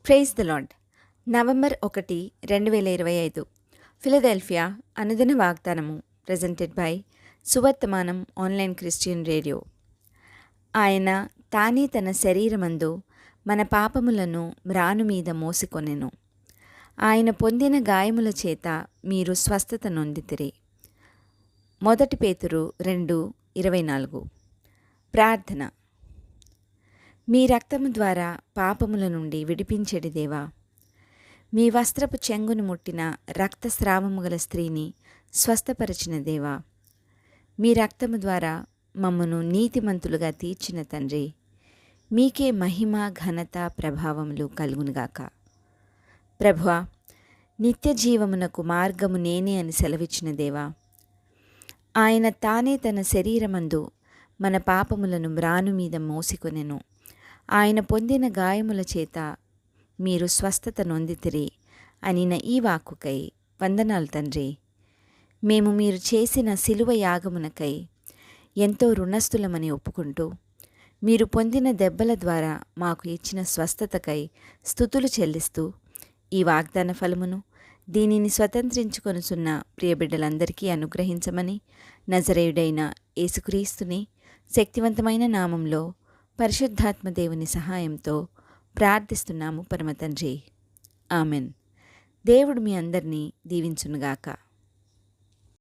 Praise the Lord. November 1, 2025 Philadelphia అనుదిన వాగ్దానము presented by Suvarthamanam online Christian radio. ఆయన తానే తన శరీరమందు మన పాపములను మ్రాను మీద మోసికొనెను. ఆయన పొందిన గాయముల చేత మీరు స్వస్థత నొందితిరి. 1 పేతురు 2:24. ప్రార్థన. మీ రక్తము ద్వారా పాపముల నుండి విడిపించెడి దేవా, మీ వస్త్రపు చెంగును ముట్టిన రక్తస్రావము గల స్త్రీని స్వస్థపరచిన దేవా, మీ రక్తము ద్వారా మమ్మను నీతిమంతులుగా తీర్చిన తండ్రి, మీకే మహిమ ఘనత ప్రభావములు కలుగునుగాక. ప్రభువా, నిత్య జీవమునకు మార్గము నేనే అని సెలవిచ్చిన దేవా, ఆయన తానే తన శరీరమందు మన పాపములను మ్రాను మీద మోసికొనెను. ఆయన పొందిన గాయముల చేత మీరు స్వస్థత నొందితిరి అనిన ఈ వాక్కుకై వందనాలు తండ్రి. మేము మీరు చేసిన శిలువ యాగమునకై ఎంతో రుణస్థులమని ఒప్పుకుంటూ, మీరు పొందిన దెబ్బల ద్వారా మాకు ఇచ్చిన స్వస్థతకై స్తుతులు చెల్లిస్తూ, ఈ వాగ్దాన ఫలమును దీనిని స్వతంత్రించుకొనుచున్న ప్రియబిడ్డలందరికీ అనుగ్రహించమని నజరేయుడైన యేసుక్రీస్తుని శక్తివంతమైన నామంలో పరిశుద్ధాత్మ దేవుని సహాయంతో ప్రార్థిస్తున్నాము పరమతండ్రి. ఆమెన్. దేవుడు మీ అందరినీ దీవించునుగాక.